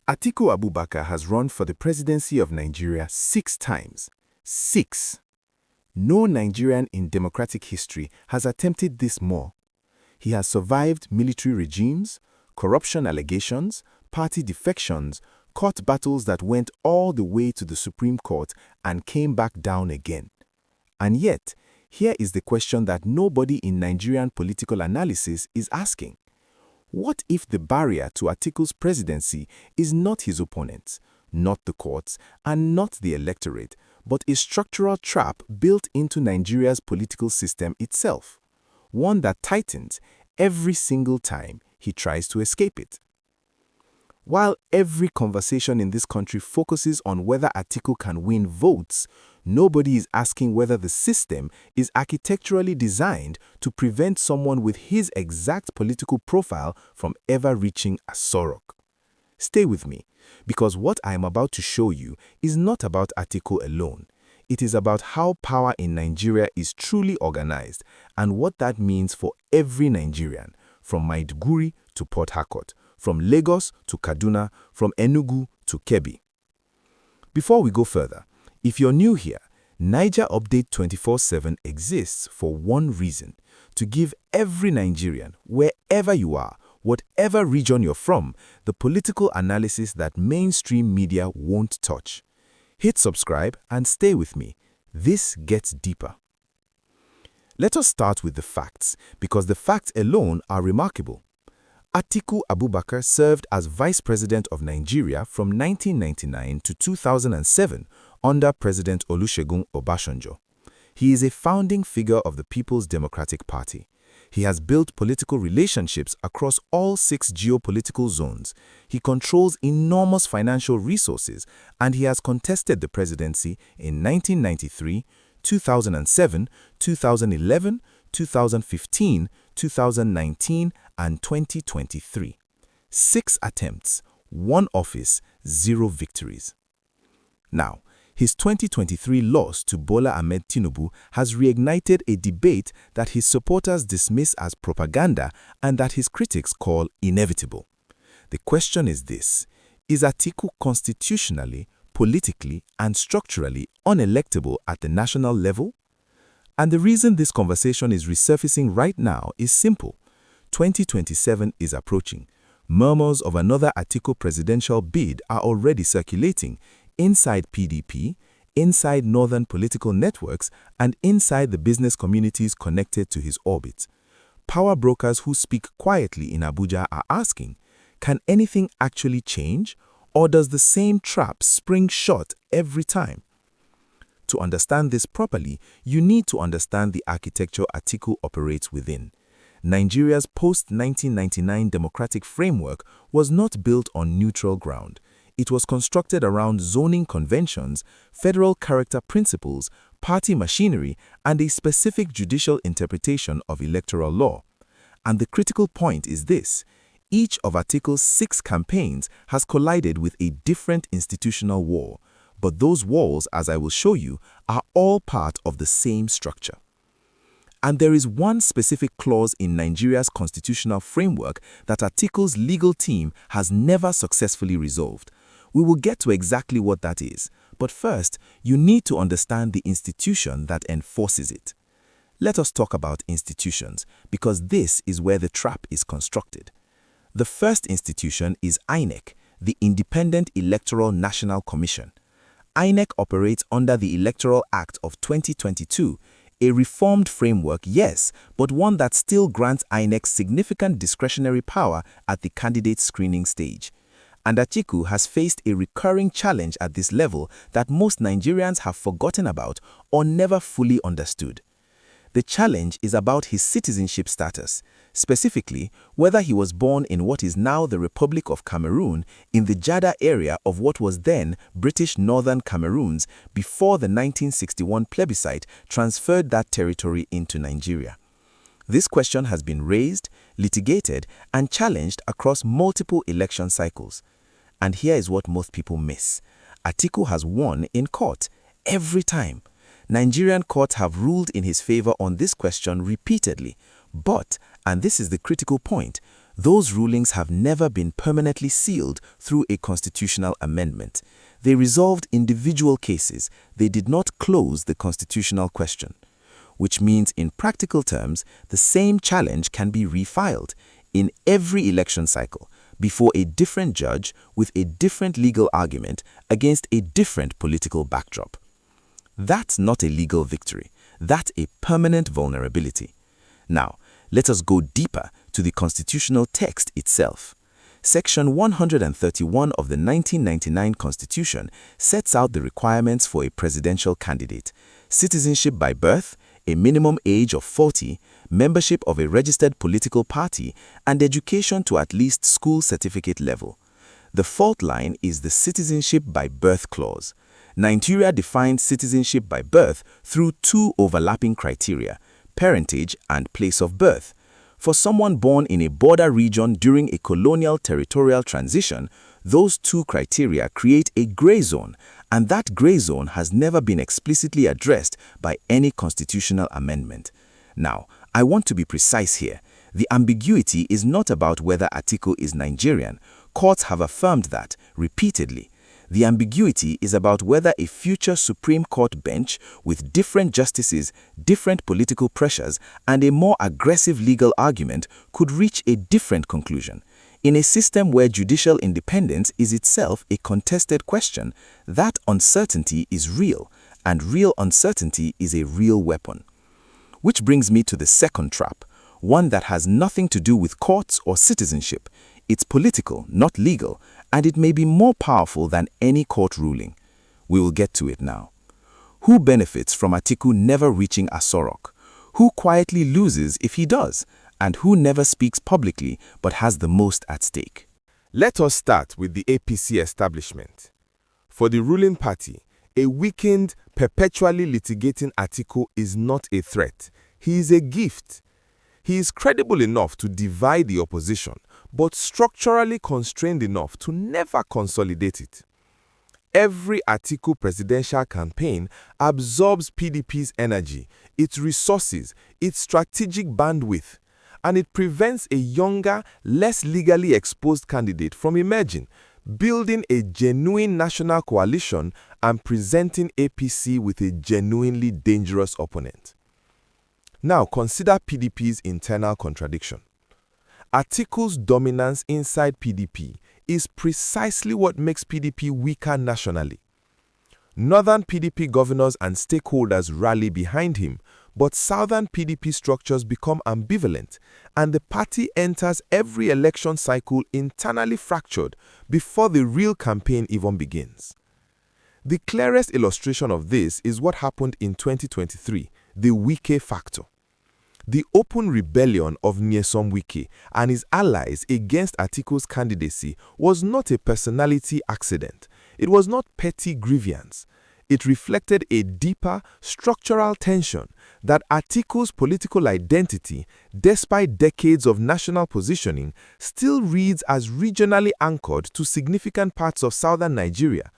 Atiku Abubakar has run for the presidency of Nigeria 6 times. 6. No Nigerian in democratic history has attempted this more. He has survived military regimes, corruption allegations, party defections, court battles that went all the way to the Supreme Court and came back down again. And yet, here is the question that nobody in Nigerian political analysis is asking. What if the barrier to Atiku's presidency is not his opponents, not the courts, and not the electorate, but a structural trap built into Nigeria's political system itself, one that tightens every single time he tries to escape it? While every conversation in this country focuses on whether Atiku can win votes, nobody is asking whether the system is architecturally designed to prevent someone with his exact political profile from ever reaching Aso Rock. Stay with me, because what I am about to show you is not about Atiku alone. It is about how power in Nigeria is truly organized and what that means for every Nigerian, from Maiduguri to Port Harcourt, from Lagos to Kaduna, from Enugu to Kebbi. Before we go further, if you're new here, Naija Update 24/7 exists for one reason: to give every Nigerian, wherever you are, whatever region you're from, the political analysis that mainstream media won't touch. Hit subscribe and stay with me. This gets deeper. Let us start with the facts, because the facts alone are remarkable. Atiku Abubakar served as Vice President of Nigeria from 1999 to 2007 under President Olusegun Obasanjo. He is a founding figure of the People's Democratic Party. He has built political relationships across all 6 geopolitical zones. He controls enormous financial resources, and he has contested the presidency in 1993, 2007, 2011, 2015, 2019, and 2023. 6 attempts, 1 office, 0 victories. Now, his 2023 loss to Bola Ahmed Tinubu has reignited a debate that his supporters dismiss as propaganda and that his critics call inevitable. The question is this: is Atiku constitutionally, politically, and structurally unelectable at the national level? And the reason this conversation is resurfacing right now is simple. 2027 is approaching. Murmurs of another Atiku presidential bid are already circulating inside PDP, inside northern political networks, and inside the business communities connected to his orbit. Power brokers who speak quietly in Abuja are asking, can anything actually change, or does the same trap spring shut every time? To understand this properly, you need to understand the architecture Atiku operates within. Nigeria's post-1999 democratic framework was not built on neutral ground. It was constructed around zoning conventions, federal character principles, party machinery, and a specific judicial interpretation of electoral law. And the critical point is this: each of Atiku's 6 campaigns has collided with a different institutional war, but those walls, as I will show you, are all part of the same structure. And there is one specific clause in Nigeria's constitutional framework that Atiku's legal team has never successfully resolved. We will get to exactly what that is, but first, you need to understand the institution that enforces it. Let us talk about institutions, because this is where the trap is constructed. The first institution is INEC, the Independent Electoral National Commission. INEC operates under the Electoral Act of 2022, a reformed framework, yes, but one that still grants INEC significant discretionary power at the candidate screening stage. And Atiku has faced a recurring challenge at this level that most Nigerians have forgotten about or never fully understood. The challenge is about his citizenship status, specifically whether he was born in what is now the Republic of Cameroon in the Jada area of what was then British Northern Cameroons before the 1961 plebiscite transferred that territory into Nigeria. This question has been raised, litigated, and challenged across multiple election cycles. And here is what most people miss: Atiku has won in court every time. Nigerian courts have ruled in his favor on this question repeatedly. But, and this is the critical point, Those rulings have never been permanently sealed through a constitutional amendment. They resolved individual cases. They did not close the constitutional question. Which means, in practical terms, the same challenge can be refiled in every election cycle before a different judge with a different legal argument against a different political backdrop. That's not a legal victory. That's a permanent vulnerability. Now, let us go deeper to the constitutional text itself. Section 131 of the 1999 Constitution sets out the requirements for a presidential candidate: citizenship by birth, a minimum age of 40, membership of a registered political party, and education to at least school certificate level. The fault line is the citizenship by birth clause. Nigeria defines citizenship by birth through two overlapping criteria: parentage and place of birth. For someone born in a border region during a colonial territorial transition, those two criteria create a gray zone, and that gray zone has never been explicitly addressed by any constitutional amendment. Now, I want to be precise here. The ambiguity is not about whether Atiku is Nigerian. Courts have affirmed that repeatedly. The ambiguity is about whether a future Supreme Court bench with different justices, different political pressures, and a more aggressive legal argument could reach a different conclusion. In a system where judicial independence is itself a contested question, that uncertainty is real, and real uncertainty is a real weapon. Which brings me to the second trap, one that has nothing to do with courts or citizenship. It's political, not legal, and it may be more powerful than any court ruling. We will get to it now. Who benefits from Atiku never reaching Aso Rock? Who quietly loses if he does? And who never speaks publicly but has the most at stake? Let us start with the APC establishment. For the ruling party, a weakened, perpetually litigating Atiku is not a threat. He is a gift. He is credible enough to divide the opposition, but structurally constrained enough to never consolidate it. Every Atiku presidential campaign absorbs PDP's energy, its resources, its strategic bandwidth, and it prevents a younger, less legally exposed candidate from emerging, building a genuine national coalition and presenting APC with a genuinely dangerous opponent. Now consider PDP's internal contradiction. Atiku's dominance inside PDP is precisely what makes PDP weaker nationally. Northern PDP governors and stakeholders rally behind him, but southern PDP structures become ambivalent, and the party enters every election cycle internally fractured before the real campaign even begins. The clearest illustration of this is what happened in 2023, the Wike factor. The open rebellion of Nyesom Wike and his allies against Atiku's candidacy was not a personality accident. It was not petty grievance. It reflected a deeper, structural tension that Atiku's political identity, despite decades of national positioning, still reads as regionally anchored to significant parts of southern Nigeria.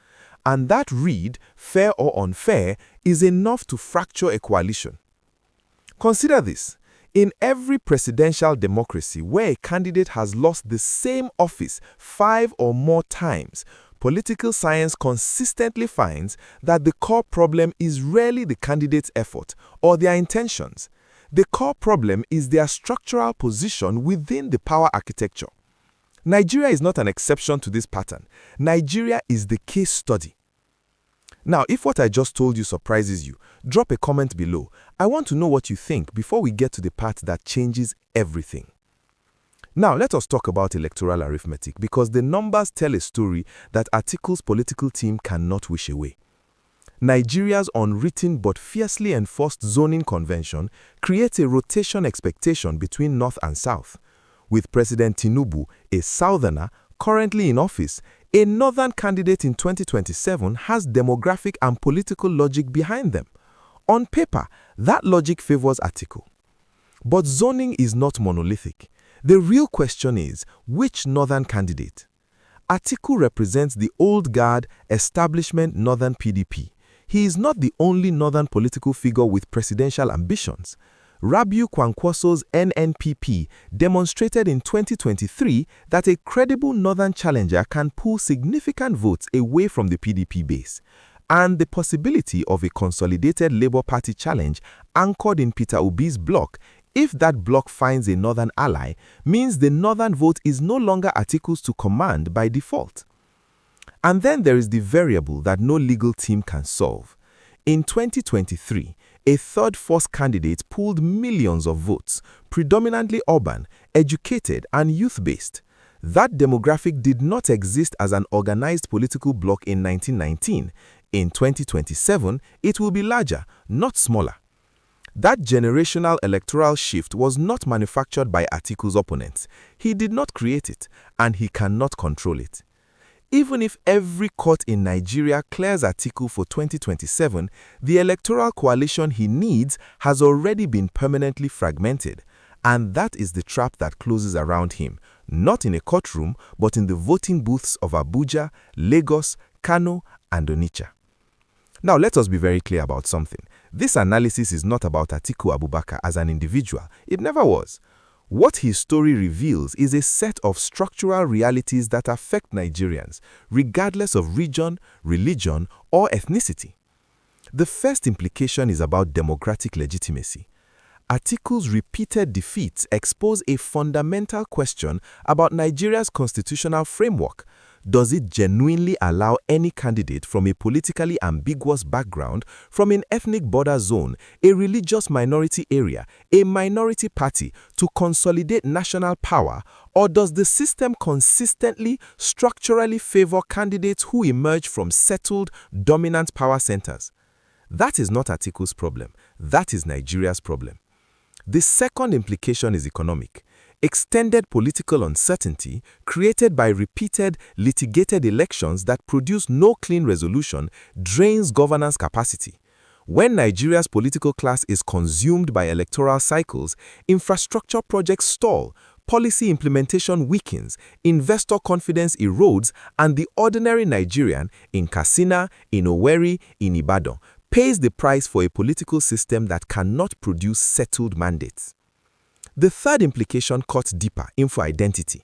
And that read, fair or unfair, is enough to fracture a coalition. Consider this. In every presidential democracy where a candidate has lost the same office 5 or more times, political science consistently finds that the core problem is rarely the candidate's effort or their intentions. The core problem is their structural position within the power architecture. Nigeria is not an exception to this pattern. Nigeria is the case study. Now, if what I just told you surprises you, drop a comment below. I want to know what you think before we get to the part that changes everything. Now, let us talk about electoral arithmetic, because the numbers tell a story that Atiku's political team cannot wish away. Nigeria's unwritten but fiercely enforced zoning convention creates a rotation expectation between North and South. With President Tinubu, a Southerner, currently in office, a Northern candidate in 2027 has demographic and political logic behind them. On paper, that logic favors Atiku. But zoning is not monolithic. The real question is, which Northern candidate? Atiku represents the old guard, establishment Northern PDP. He is not the only Northern political figure with presidential ambitions. Rabiu Kwankwaso's NNPP demonstrated in 2023 that a credible northern challenger can pull significant votes away from the PDP base, and the possibility of a consolidated Labour Party challenge anchored in Peter Obi's bloc, if that bloc finds a northern ally, means the northern vote is no longer Atiku's to command by default. And then there is the variable that no legal team can solve. In 2023, a third force candidate pulled millions of votes, predominantly urban, educated, and youth-based. That demographic did not exist as an organized political bloc in 1919. In 2027, it will be larger, not smaller. That generational electoral shift was not manufactured by Atiku's opponents. He did not create it, and he cannot control it. Even if every court in Nigeria clears Atiku for 2027, the electoral coalition he needs has already been permanently fragmented. And that is the trap that closes around him, not in a courtroom, but in the voting booths of Abuja, Lagos, Kano, and Onitsha. Now, let us be very clear about something. This analysis is not about Atiku Abubakar as an individual. It never was. What his story reveals is a set of structural realities that affect Nigerians, regardless of region, religion, or ethnicity. The first implication is about democratic legitimacy. Atiku's repeated defeats expose a fundamental question about Nigeria's constitutional framework. Does it genuinely allow any candidate from a politically ambiguous background, from an ethnic border zone, a religious minority area, a minority party, to consolidate national power, or does the system consistently, structurally favor candidates who emerge from settled, dominant power centers? That is not Atiku's problem. That is Nigeria's problem. The second implication is economic. Extended political uncertainty created by repeated litigated elections that produce no clean resolution drains governance capacity. When Nigeria's political class is consumed by electoral cycles, infrastructure projects stall, policy implementation weakens, investor confidence erodes, and the ordinary Nigerian in Katsina, in Owerri, in Ibadan pays the price for a political system that cannot produce settled mandates. The third implication cuts deeper into identity.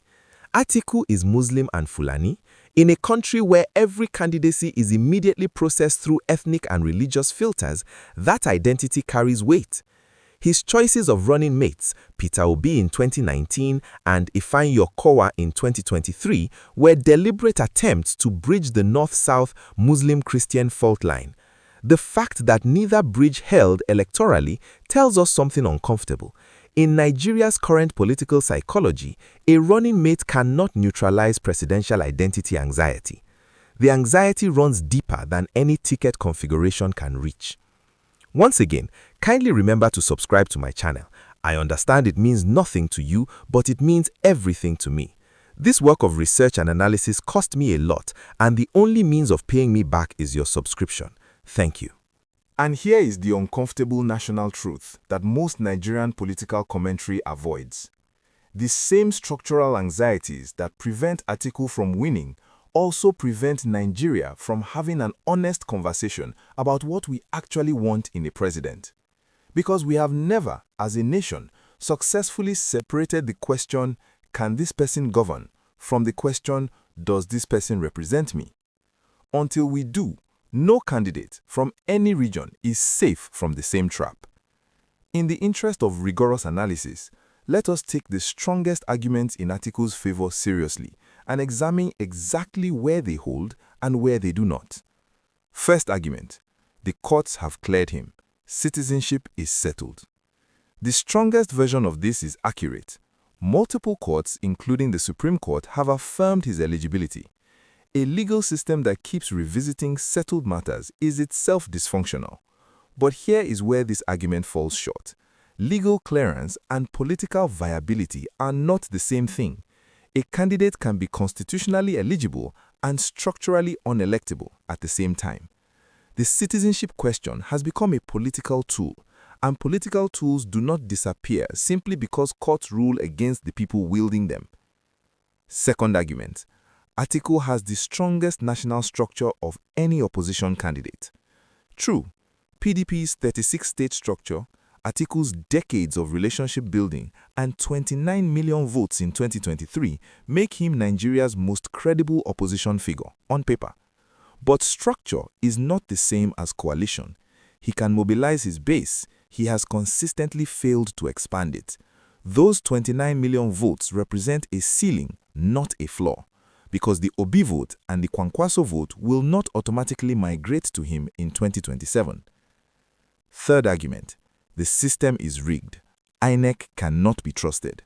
Atiku is Muslim and Fulani. In a country where every candidacy is immediately processed through ethnic and religious filters, that identity carries weight. His choices of running mates, Peter Obi in 2019 and Ifeanyi Okowa in 2023, were deliberate attempts to bridge the North-South Muslim-Christian fault line. The fact that neither bridge held electorally tells us something uncomfortable. In Nigeria's current political psychology, a running mate cannot neutralize presidential identity anxiety. The anxiety runs deeper than any ticket configuration can reach. Once again, kindly remember to subscribe to my channel. I understand it means nothing to you, but it means everything to me. This work of research and analysis cost me a lot, and the only means of paying me back is your subscription. Thank you. And here is the uncomfortable national truth that most Nigerian political commentary avoids. The same structural anxieties that prevent Atiku from winning also prevent Nigeria from having an honest conversation about what we actually want in a president. Because we have never, as a nation, successfully separated the question, can this person govern, from the question, does this person represent me? Until we do, no candidate from any region is safe from the same trap. In the interest of rigorous analysis, let us take the strongest arguments in Atiku's favor seriously and examine exactly where they hold and where they do not. First argument, the courts have cleared him. Citizenship is settled. The strongest version of this is accurate. Multiple courts, including the Supreme Court, have affirmed his eligibility. A legal system that keeps revisiting settled matters is itself dysfunctional. But here is where this argument falls short. Legal clearance and political viability are not the same thing. A candidate can be constitutionally eligible and structurally unelectable at the same time. The citizenship question has become a political tool, and political tools do not disappear simply because courts rule against the people wielding them. Second argument. Atiku has the strongest national structure of any opposition candidate. True, PDP's 36-state structure, Atiku's decades of relationship building and 29 million votes in 2023 make him Nigeria's most credible opposition figure, on paper. But structure is not the same as coalition. He can mobilize his base. He has consistently failed to expand it. Those 29 million votes represent a ceiling, not a floor, because the Obi vote and the Kwankwaso vote will not automatically migrate to him in 2027. Third argument, the system is rigged. INEC cannot be trusted.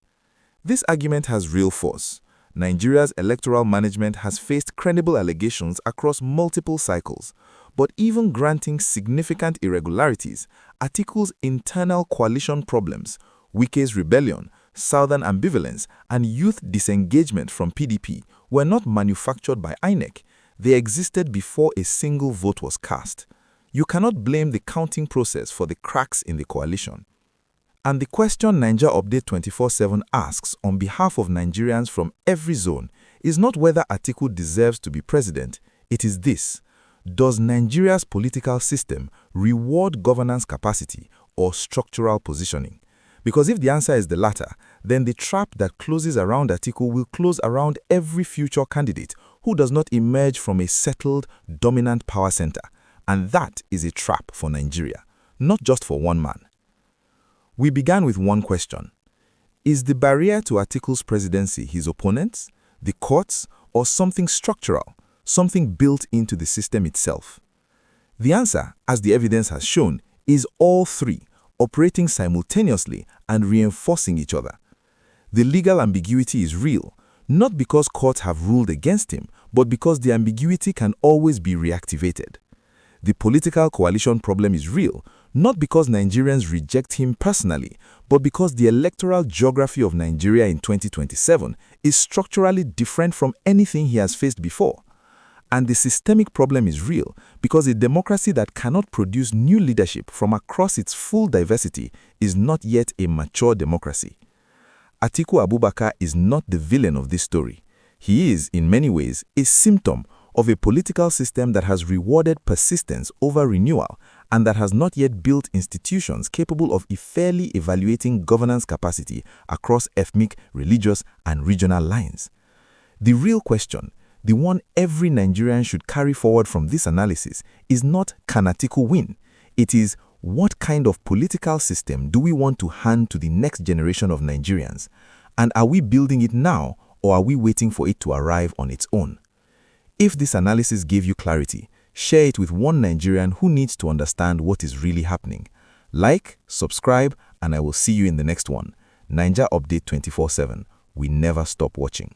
This argument has real force. Nigeria's electoral management has faced credible allegations across multiple cycles, but even granting significant irregularities, Atiku's internal coalition problems, Wike's rebellion, southern ambivalence, and youth disengagement from PDP were not manufactured by INEC. They existed before a single vote was cast. You cannot blame the counting process for the cracks in the coalition. And the question Naija Update 24/7 asks on behalf of Nigerians from every zone is not whether Atiku deserves to be president, it is this: does Nigeria's political system reward governance capacity or structural positioning? Because if the answer is the latter, then the trap that closes around Atiku will close around every future candidate who does not emerge from a settled, dominant power center. And that is a trap for Nigeria, not just for one man. We began with one question. Is the barrier to Atiku's presidency his opponents, the courts, or something structural, something built into the system itself? The answer, as the evidence has shown, is all three, operating simultaneously and reinforcing each other. The legal ambiguity is real, not because courts have ruled against him, but because the ambiguity can always be reactivated. The political coalition problem is real, not because Nigerians reject him personally, but because the electoral geography of Nigeria in 2027 is structurally different from anything he has faced before. And the systemic problem is real because a democracy that cannot produce new leadership from across its full diversity is not yet a mature democracy. Atiku Abubakar is not the villain of this story. He is, in many ways, a symptom of a political system that has rewarded persistence over renewal and that has not yet built institutions capable of fairly evaluating governance capacity across ethnic, religious, and regional lines. The real question, the one every Nigerian should carry forward from this analysis, is not can Atiku win? It is what kind of political system do we want to hand to the next generation of Nigerians? And are we building it now, or are we waiting for it to arrive on its own? If this analysis gave you clarity, share it with one Nigerian who needs to understand what is really happening. Like, subscribe, and I will see you in the next one. Naija Update 24/7. We never stop watching.